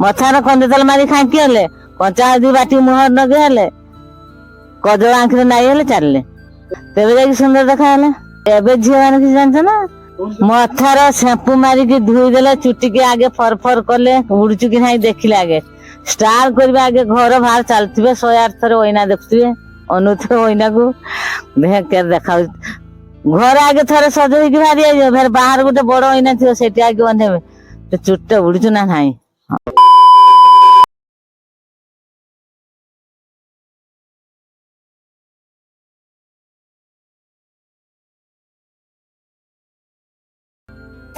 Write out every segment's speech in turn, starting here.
मथार कंदे तेल मारी खाँकी हेले कंचा हल्दी बाटी मुहर नगे हेले कजल आँखिरे नाई हेले चलले तेरे जाकि सुंदर देखा हेले। एबे झील मैंने किसी जानते ना मथार शैम्पू मारिकी धोई देले चुटी के आगे फरफर कले उड़चु कि नहीं देखिले आगे स्टार करबे आगे घर बाहर चलथिबे 108 थरे ओइना देखुथिबे अनुथे ओइना को देख के देखा घर आगे थरे सज होइकी बाहरी आइयो फिर बाहर गोटे बड़ ओइना थियो सेठी आगे बनेबे तो चुट्टे उड़चु ना नहीं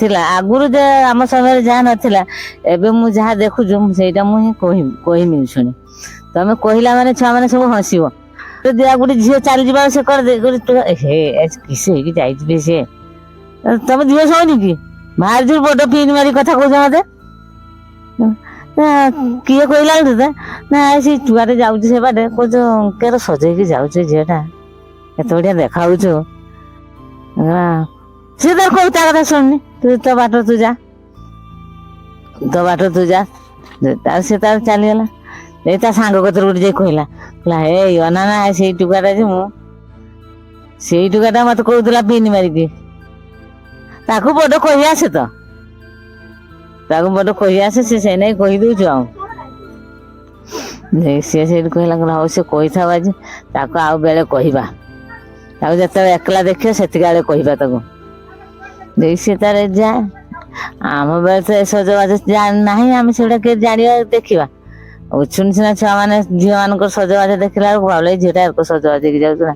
थिला आगुरु जे आम समय जहाँ नथिला एबे मु जहाँ देखुछु सेटा मु ही कहिमी सुनी तमे कहिला माने छुआ माने सब हसिबो तो दिया गुडी झियो चली जिबा से कर दे तो हे किसे की जाई बे से तमे झियो सोनी की मार जुर बड पिन मारी कथा कहू मते किए कहिला रे ना ऐसी टुआरे जाउछ से बाटे को जो केर सजै की जाउछ जेटा एत बढ़िया देखाउछ से तर कहता कथा सुननी तू तो बाट तू जा तार से तार चलीगला ए ता सांग कतर उठ जाई कहला हे अनाना से टुकाटा जे मु से टुकाटा मत कहूला पिन मारिकी ताकू बड़ कही आसे तो ताकू बड़ कही आसे से नहीं कही दउछु आ से कहला हौ से कही था आज ताकू आउ बेले कहबा ताकू जते एकला देखियो सेतिका बेले कहबा ताकू से तार जा आम बेले तो सजबाज जान नहीं आम से जानिया देखा उछुन सीना छुआ मैंने झील मान सजबाज देखला भाव झीटा एरक सजबाज जाऊँ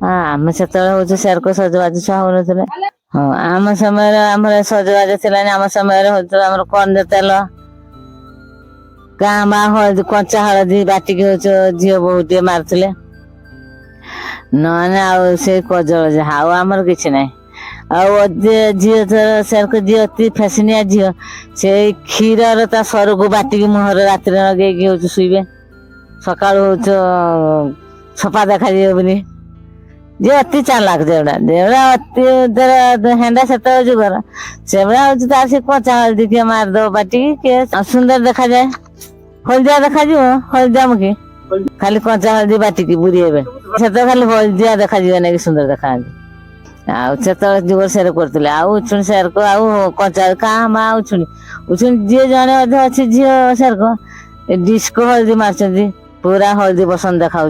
आम से हूँ सेरक सजबाज छुआ हो हाँ आम समय आम सजबाज थी आम समय आम कंदे तेल गाँ बा हलदी कंचा हलदी बाटिकी हूँ झील बहु टे मारुले नने आ कजल हाउ आमर कि ना झील सेरक झी अति फेसनिया झील से क्षीर सर को बाटिकी मुहर रात लगे हूँ शुवे सका हूँ छपा देखा बोली जे अति चालाक जेवड़ा जेवड़ा अति हेंडा से जुगर से हूँ तार से कचा हल्दी के मारद बाटिकी के सुंदर देखा जाए हलदिया देखा हलदिया मुखी खाली कचा हल्दी बाटिकी बुरी से खाली हलदिया देखा ना सुंदर देखा जुगर सेर करते उछुणी सेर को कंचा क्या माँ उछुणी जी जड़े अच्छी झी सेर को डिस्को हल्दी मार्च पूरा हल्दी बसंत देखा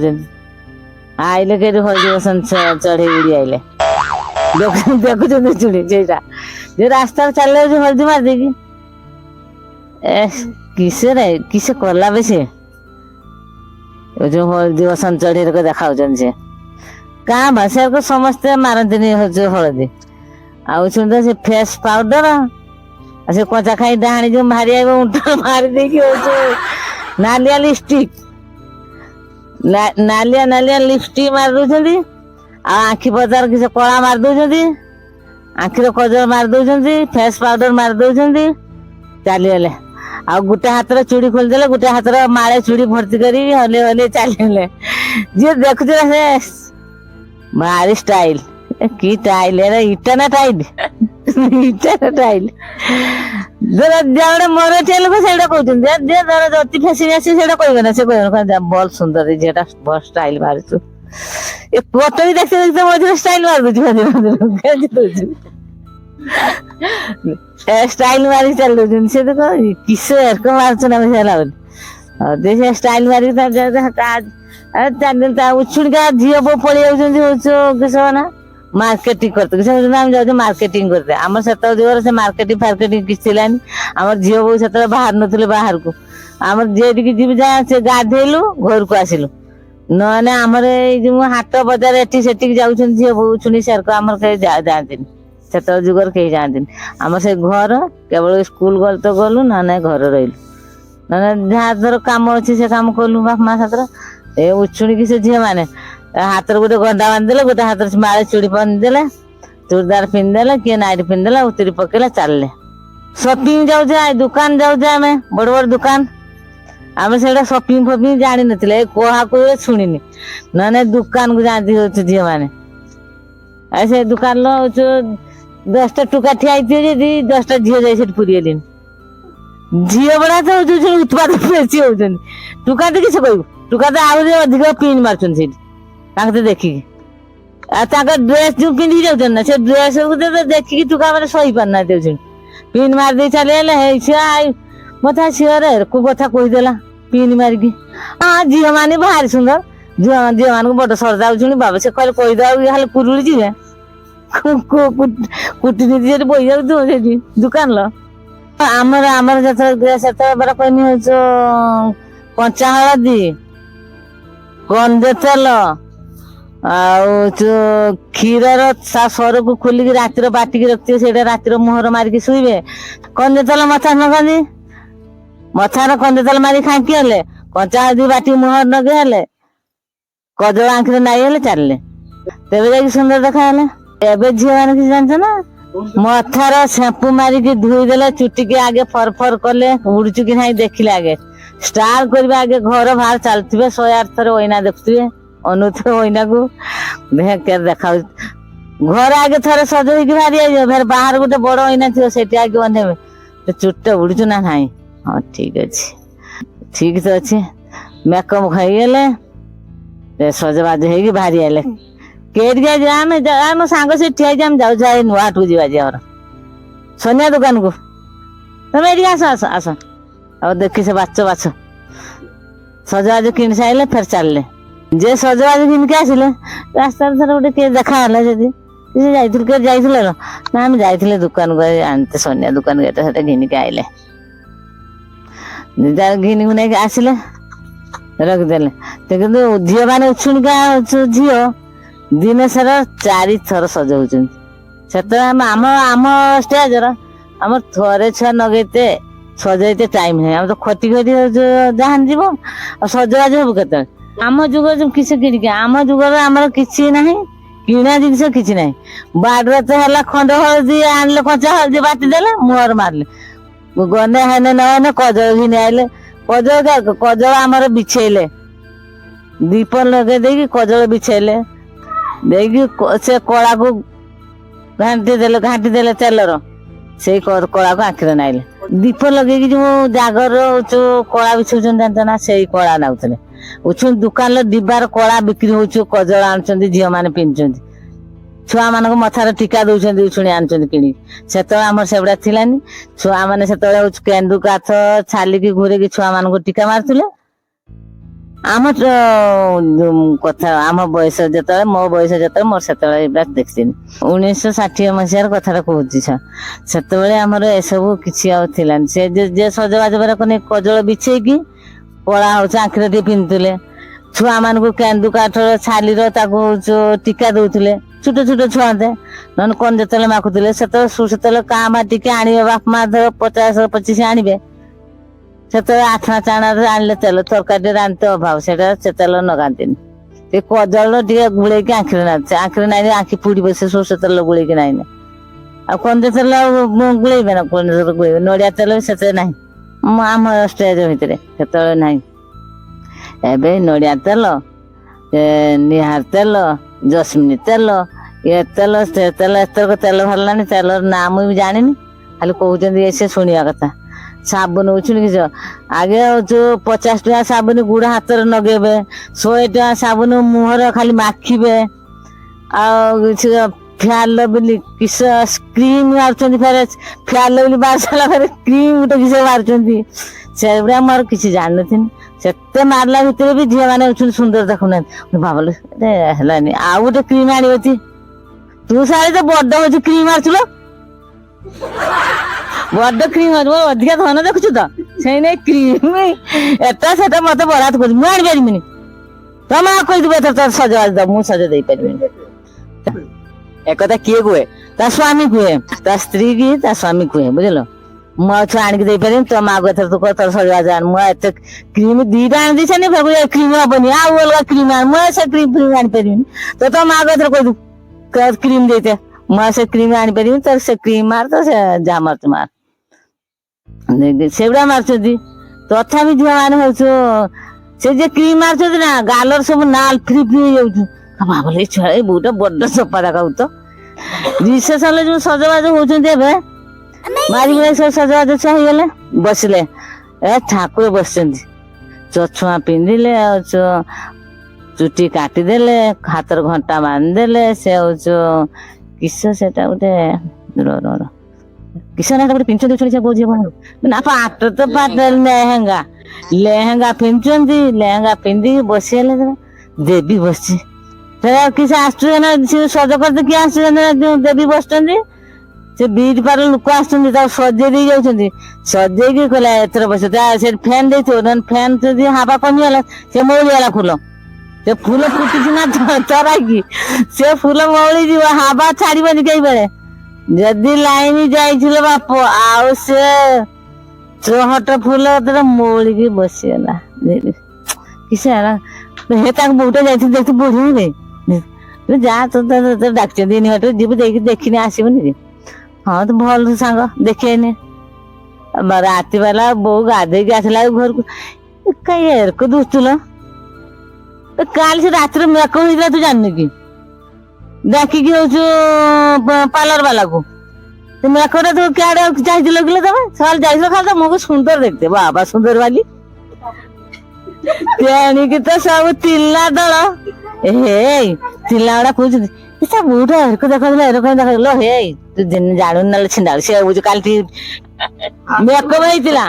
आइले के हल्दी बसंत चढ़े उड़ी आइले देखुं चुड़ी जेटा जो रास्ता चल हल्दी मार देगी किसे रे किसे कला बे से जो हल्दी बसंत चढ़ी देखा से क्या भाषा को समस्ते मारती हलदी आउन से फेस पाउडर से कचा खाई डाणी जो मारी उठ मारी देकी नालिया लिपस्टिक नालिया नालिया लिपस्टिक मार दौरान आखि पतार किसी कला मार दौरान आखिर कजल मार दौरान फेस पाउडर मार दौरान चलीगले आ गोटे हाथ चूड़ी खोलदे गोटे हाथ माड़े चूड़ी भर्ती कर हले हले चलीगले जी देखुचे से भारी स्टाइल की टाइल है इटा ना टाइल इटा ना टाइल जरा मोर टेल को सेडा कहउछन जे जरा अति फैशन आसी सेडा कहबे ना से कहबे बल सुंदर जेटा बस स्टाइल मारछु ए फोटो ही देखते देखते मजे स्टाइल मार दछु स्टाइल मारी चल दछु से देखो किसे एर को मारछु ना mesela देश स्टाइल मारी था उछुण का झील बो पड़ी जाना मार्केटिंग करते मार्केटिंग करते आम से से मार्केटिंग फार्केटिंग किसी आम झील बो से बाहर नुले बाहर को आम जेटिकी जी से गाधेलु घर को आसिलु नने आमर जो हाट बजार एटी सेटिक जाऊँ झील बो छुणी सेर को आम कहीं जाती से जुगर कहीं जाती आम से घर केवल स्कूल गल तो गलु ना घर रही ना जहाँ धर कम अच्छी से कम कलु बाप माँ साथ ए उछुणी की से झील मैंने हाथ गोटे गंडा बांधिदे गोटे हाथ माड़े चूड़ी बांधिदे चूड़दार पिंधिदे किए नाइट पिंधिदे उतरी पकेला चलले शॉपिंग जाऊे दुकान जाऊे आम बड़ बड़ दुकान आम से शॉपिंग फपिंग जानी नथिले कहा को शुणिनी ना दुकान को जाती हो झील मैंने ऐसे दुकान लो 10टा टुका ठिया 10टा झील जाए पूरी झील बड़ा तो उत्पाद बेसी होउछन टुका तो किस कहू टुका तो आहुरी अधिक पिन मारछन से देखिकी ड्रेस जो पिंधि जाऊन ना से ड्रेस को देखिकी टुका मैंने सही पारना दे पिन मार दे चले मत सिर को कथा कहीदेला पिन मारिकी हाँ झील मैंने भारी सुंदर झील मान बड़ सरदा हो बाबा से कहले कहीदे खाली कुरुड़ी जी कूटनीति बही जाऊ दुकान लो आमर आमर जत बड़ा कहनी हो कंचा हलदी कंदे तेल क्षीर सर को खोलिकी रातिर बाटिकी रखिए से रातिर मुहर मारिकी शुवे कंदे तेल मथा नगंदी मथार कंदे तेल मारी खाँकी हेले कंचा हलदी बाटी मुहर नगे हेले कजल आंखिरे नाई हेले चलले तेरे जाकि सुंदर देखा एबे झील मैंने किसी जानते ना मथार शैम्पू मारिकी धोईदेले चुटी के आगे फर फर कले उड़चु कि नहीं देखिले आगे स्टार करबे आगे घर बाहर चलते 108 थर ओइना देखुए अनुथे ओइना को देख के देखा घर आगे थरे सज होइकी बाहरी आइयो फिर बाहर गोटे बड़ ओइना थियो सेठी आगे अनेबे तो चुट्टा उड़चु ना नहीं हाँ ठीक अच्छे ठीक तो अच्छे मेकअप खाईगले सजबाज होगी बाहरी आइले केटिया जाम सांग से ठिया जाऊ जाए नुआ हाट को जीवा सोनिया दुकान को तुम ये आस आस आस और देखी से बाच बाच सजबाज किन सारे फिर चलले जे सजबाज किन के आसिले रास्ता थर गोटे किए देखा जाइए ना आम जाइए दुकान को आनते सोनिया दुकान को घिनिक आइले घिनी गुन आसिले रखिदेले तो झील मैंने उछुणिका झील दिन सारा 4 थर सजाऊँ आम स्टेज आम थरे छुआ नगेते सजाइते टाइम है आम तो खटी खटी जहां जीव सजबाज हब के आम जुग किस कि आम जुग आम कि ना किणा जिनस कि ना बाड़े तो है खंड हलदी आनले कंचा हलदी बाटिदेले मुहर मारले गने हेने न कजल घिनी आइले कजल आमर बिछेले दीप लगे देकी कजल बिछेले देखी से कला को घाटी देले तेलर से कला को आखिरे नाइले दीप लगे जो जागर जो कला बिछाऊँ जानते ना से कला नाउले उछुण दुकान डिबार कला बिक्री हो कजल आनुंट झील मैंने पिंधुंट छुआ मान मथार टीका दौरान उछुणी आनुंट कि से आम से गुड़ा थिलानी छुआ मैंने से केन्दु काथ छालिकी घूरे छुआ मान टीका मारुले आम कथा आम बयस जो मो बयस जो मोर से देखी 1960 मसीहार कथा कहूँ से आमर एसबू कि से सजबाज बेरा कजल बिछेकी कला हो आखिरे टे पिंधुले छुआ मान केन्दु काठ छाली टीका दौले छोट छोट छुआते नन कौन जो माखुले से क्या टिके आने बाप माँ 50-25 आनबे से आठना चाणा आनले तेल तरकारी रांधते अभाव से तेल नगाती कजल टे गुड़े आखिरे ना आखिरे नाई आखि पुड़ी बसे सोर्ष तेल गुड़े नाई आ कंदे तेल गुड़े ना कौन गुड़े नड़िया तेल से ना आम स्टेज भितर से ना एबे नड़िया तेल निहार तेल जस्मिनी तेल ये तेल से तेल एतर तेल भरलानी तेल ना मुझे जानी खाली कहते से शुणा कथा साबुन उछुणी कि आगे जो 50 टका साबुन गुड़ हाथ नगेबे 100 टका साबुन मुहर खाली माखिबे फ्याल बोली किस क्रीम मार्चंती फेर फ्याल बोली बाहर सारा फेर क्रीम गोटे किस मार्चंती से गुड़ा मोर किसी जान नथिन से मारला भितर भी झील मैंने उछुणी सुंदर देखुना भावल है आउ गोटे क्रीम आनी तू सारे तो बड़ हो क्रीम मार्चुल बड़ क्रीम अधिका धन देखु तो से क्रीम एटा से मत बरात कर मुझे आनी पारिनी तुम कहीदेव सजबाज दब मुझे सज दे पारि एक किए कहे ता स्वामी कहे ता स्त्री की ता स्वामी कहे बुझल मुझे आणिक दे पारि तुम आग एथर तू कह तोर सजबाज आन मुझे क्रीम 2टा आनी देनी फिर क्रीम हेनी आउ अलग क्रीम आन मुझे से क्रीम फ्रीम आनी पारि तो तुम आग एथर कह क्रीम देते मुझे से क्रीम आनी पारि तो से क्रीम मार तो से जहाँ मार मार से गुड़ा मार्चंती तथा झील मैंने हूँ से क्रीम मार्चंती ना गालर सब नाल फ्री फ्री हो भावल छुआ बहुत बड़ सफा देखा तो रिसेप्शन जो सजबाज होती ମାରି ଗୁଡାକ ସବୁ ସଜବାଜ ଛୁଆ ହେଇଗଲେ ବସିଲେ ଠାକୁର ବସିଛନ୍ତି ଚଛୁଆ ପିନ୍ଧିଲେ ଆଉ ଚୁଟି କାଟିଦେଲେ ହାତର ଘଣ୍ଟା ବାନ୍ଧିଦେଲେ ସେ ହଉଛୁ କିସ ସେଟା ଗୋଟେ କିସ ନା ଗୋଟେ ପିନ୍ଧୁଛନ୍ତି ଛୋଟ ବୋଉ ଝିଅ ନା ପାଟ ତ ପାଟ ଲେହେଙ୍ଗା ପିନ୍ଧୁଛନ୍ତି ଲେହେଙ୍ଗା ପିନ୍ଧିକି ବସିଗଲେ ଦେବୀ ବସିଛି ସେଟା କିସ ଆସୁଛନ୍ତି ନା ସେ ସଜ କରିତେ କିଏ ଆସୁଛନ୍ତି ଯୋଉ ଦେବୀ ବସିଛନ୍ତି ସେ ବିଟ୍ ପାର ଲୋକ ଆସୁଛନ୍ତି ତାକୁ ସଜେଇ ଦେଇ ଯାଉଛନ୍ତି ସଜେଇକି କହିଲା ଏଥର ବସ ସେ ଫ୍ୟାନ ଦେଇଥିବ ନହେଲେ ଫ୍ୟାନ ଯଦି ହାବା କମିଗଲା ସେ ମଉଳିଗଲା ଫୁଲ ସେ ଫୁଲ ଫୁଟିଛି ନା ଚରାଇକି ସେ ଫୁଲ ମଉଳି ଯିବ ହାବା ଛାଡିବନି କେଇ ବେଳେ ଯଦି ଲାଇନ ଯାଇছিল ବାପ ଆଉ ସେ ଚହଟ ଫୁଲ ମଉଳିକି ବସିଗଲା କିସ ହେଲା ହେ ତାଙ୍କୁ ବୋଉଟା ଯାଇଥିଲି ଦେଖି ବୁଢୀ ଯା ତ ଡାକିଛନ୍ତି ନିହଟ ଯିବୁ ଦେଇକି ଦେଖିନି ଆସିବୁନି ଯେ ହଁ ତ ଭଲ ସାଙ୍ଗ ଦେଖେନି ରାତି ବେଲା ବୋଉ ଗାଧେଇକି ଆସିଲା ଘରକୁ କାଇଁ ଏରକ ଦୁସୁଲ କାଲି ସେ ରାତିରେ ମେକଅପ୍ ହେଇଥିଲା ତୁ ଜାଣିନୁ କି ଡାକିକି ହଉଛୁ ପାର୍ଲର ବାଲାକୁ ସେ ମେକଅପ୍ ତୁ କିଆଡେ ଯାଇଥିଲ କିଲେ ତମେ ସକାଳେ ଯାଇଥିଲ ଖାଲି ତ ମୁଖ ସୁନ୍ଦର ଦେଖତେ ବାବା ସୁନ୍ଦର ବାଲି ତେଣିକି ତ ସବୁ ତିଲା ଦଳ ହେ ତିଲା ଗୁଡା କହୁଛନ୍ତି ବୁଢା ଏରକ ଦେଖାଉଥିଲା ଏରକ ଦେଖାଉଥିଲା ହେଇ ତୁ ଜାଣୁନି ନହେଲେ ଛିଣ୍ଡାଳୁ ସେ ବୁଝୁ କାଲି ମେକଅପ୍ ହେଇଥିଲା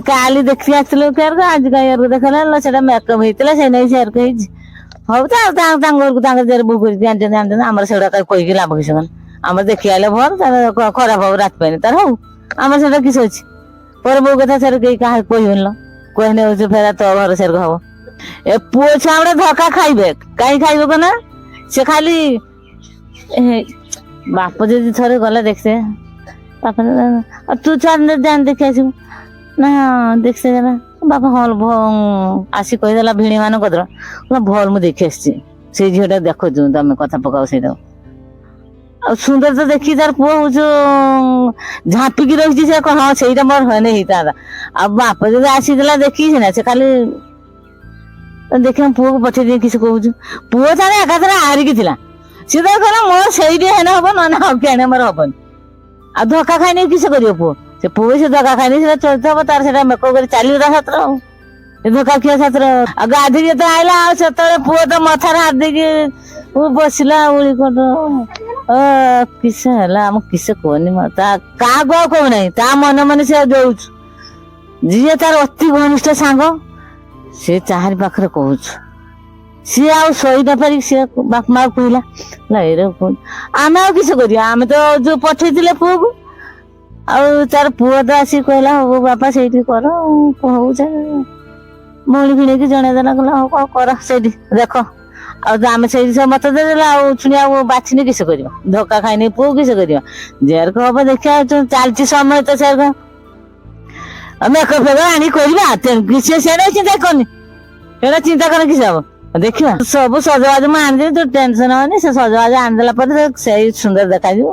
କାଲି ଦେଖି ଆସିଥିଲୁ ଆଜି କାଇଁ ଏରକ ଦେଖାଲା ସେଟା ମେକଅପ୍ ହେଇଥିଲା ସେଇ ନେଇ ସେ ଏରକ ହେଇଛି ହଉ ତ ତାଙ୍କ ଘରକୁ ତାଙ୍କ ଦେହରେ ବୋଉ କରିକି ଆଣିଛନ୍ତି ଆମର ସେଗୁଡା କହିକି ଲାଭ କିଛି ଆମର ଦେଖି ଆଇଲେ ଭଲ ତାର ଖରାପ ହବ ରାତି ପାଇଁ ତାର ହଉ ଆମର ସେଟା କିଛି ଅଛି ପରେ ବୋଉ କଥା ସେରେ କେହି କାହାକୁ କହିବନି କହିନେ ହଉଛି ଫେରା ତୋ ଘର ସେରକ ହବ ଏ ପୁଅ ଛୁଆ ଗୁଡା ଧକ୍କା ଖାଇବେ କାହିଁ ଖାଇବେ କନା ସେ ଖାଲି ବାପ ଯଦି ଥରେ ଗଲା ଦେଖେ ବାପା ତୁ ଛୁଆ ଜାଣି ଦେଖି ଆସିବୁ ନା ଦେଖେ ବାପା ହଲ ଆସି କହିଦେଲା ଭିଣୀ ମାନ କଦର ଭଲ ମୁଁ ଦେଖି ଆସିଛି ସେଇ ଝିଅଟା ଦେଖୁଛୁ ତମେ କଥା ପକାଅ ସେଇଟା ଆଉ ସୁନ୍ଦର ତ ଦେଖି ତାର ପୁଅ ହଉଛୁ ଝାମ୍ପିକି ରହିଛି ସେ ହଁ ସେଇଟା ମୋର ହଏନି ହେଇଥାନ୍ତା ଆଉ ବାପ ଯଦି ଆସିଥିଲା ଦେଖିଛି ନା ସେ ଖାଲି ଦେଖିବା ପୁଅକୁ ପଠେଇ ଦେଇ କିଛି କହୁଛୁ ପୁଅ ତାର ଏକାଥରେ ହାରିକି ଥିଲା ସିଏ ତ କହିଲା ମୋର ସେଇଠି ହେନେ ହବ ନହେଲେ ଆଉ କିଏ ମୋର ହବନି ଆଉ ଧକ୍କା ଖାଇନି କିସ କରିବ ପୁଅ ସେ ଧକ୍କା ଖାଇନି ସେଟା ଚଳିଥବ ତାର ସେଟା ମେକଅପ୍ କରି ଚାଲିବ ତା ସାଥିରେ ଆଉ ଧକ୍କା ଖିଆ ସାଥିରେ ଆଉ ଗାଧୋଇକି ଯେତେ ଆଇଲା ଆଉ ସେତେବେଳେ ପୁଅ ତ ମଥାରେ ହାତ ଦେଇକି ବସିଲା ଉଳି କଟ କିସ ହେଲା ଆମ କିସ କୁହନି ତା କାହାକୁ ଆଉ କହୁନାହିଁ ତା ମନେ ମନେ ସେ ଦଉଛୁ ଯିଏ ତାର ଅତି ଘନିଷ୍ଠ ସାଙ୍ଗ ସେ ଚାହାରି ପାଖରେ କହୁଛୁ ସିଏ ଆଉ ଶୋଇଟା ପାରିକି ସିଏ ବାପା ମା କହିଲା ଏଇରେ ଆମେ ଆଉ କିସ କରିବା ଆମେ ତ ଯୋଉ ପଠେଇଥିଲେ ପୁଅକୁ ଆଉ ତାର ପୁଅ ତ ଆସିକି କହିଲା ହଉ ବାପା ସେଇଠି କର ହଉ ମଉଳି ଭିଣେଇକି ଜଣେଇଦେଲା କହିଲା ହଉ କଣ କର ସେଇଠି ଦେଖ ଆଉ ଆମେ ସେଇଠି ସବୁ ମତ ଦେଇଦେଲା ଆଉ ଛୁଣି ଆଉ ବାଛିନି କିସ କରିବା ଧକ୍କା ଖାଇନି ପୁଅ କିସ କରିବା ଯେରକ ହବ ଦେଖିବା ଚାଲିଛି ସମୟ ତ ସେରକ ମେକଅପ୍ ଆଣି କରିବା କିଛି ସେଟା ଚିନ୍ତା କରନି ସେଟା ଚିନ୍ତା କର କିଛି ହବ ଦେଖିବା ସବୁ ସଜବାଜ ମୁଁ ଆଣିଦେବି ତୁ ଟେନସନ ହବନି ସେ ସଜବାଜ ଆଣିଦେଲା ପରେ ସେଇ ସୁନ୍ଦର ଦେଖାଯିବ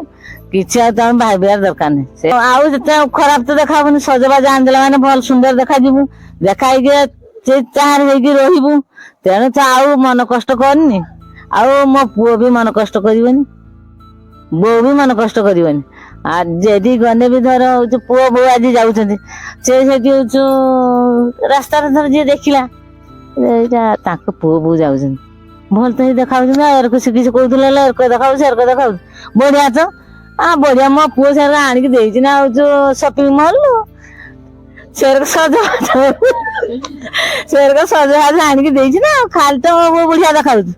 କିଛି ଆଉ ତମେ ଭାବିବାର ଦରକାର ନାହିଁ ଆଉ ଯେତେ ଖରାପ ତ ଦେଖା ହବନି ସଜବାଜ ଆଣିଦେଲା ମାନେ ଭଲ ସୁନ୍ଦର ଦେଖାଯିବୁ ଦେଖା ହେଇକି ସେ ଚାହାରେ ହେଇକି ରହିବୁ ତେଣୁ ତ ଆଉ ମନ କଷ୍ଟ କରିନି ଆଉ ମୋ ପୁଅ ବି ମନ କଷ୍ଟ କରିବନି ବୋଉ ବି ମନ କଷ୍ଟ କରିବନି ଆଉ ଯଦି ଗନେ ବି ଧର ହଉଛି ପୁଅ ବୋଉ ଆଜି ଯାଉଛନ୍ତି ସେ ସେଠି ହଉଛୁ ରାସ୍ତାରେ ଧର ଯିଏ ଦେଖିଲା ଏଇଟା ତାଙ୍କ ପୁଅ ବୋଉ ଯାଉଛନ୍ତି ଭଲ ତ ଦେଖାଉଛନ୍ତି ଆଉ ଏରକ ସେ କିଛି କହୁଥିଲେ ଏରକ ଦେଖାଉଛି ଏରକ ଦେଖାଉଛି ବଢିଆ ତ ବଢିଆ ମୋ ପୁଅ ସେରକ ଆଣିକି ଦେଇଛି ନା ହଉଛୁ ସପିଂ ମଲ୍ ସେରକ ସଜବାଜ ଆଣିକି ଦେଇଛି ନା ଖାଲି ତ ମୋ ବୋଉ ବଢିଆ ଦେଖାଉଛି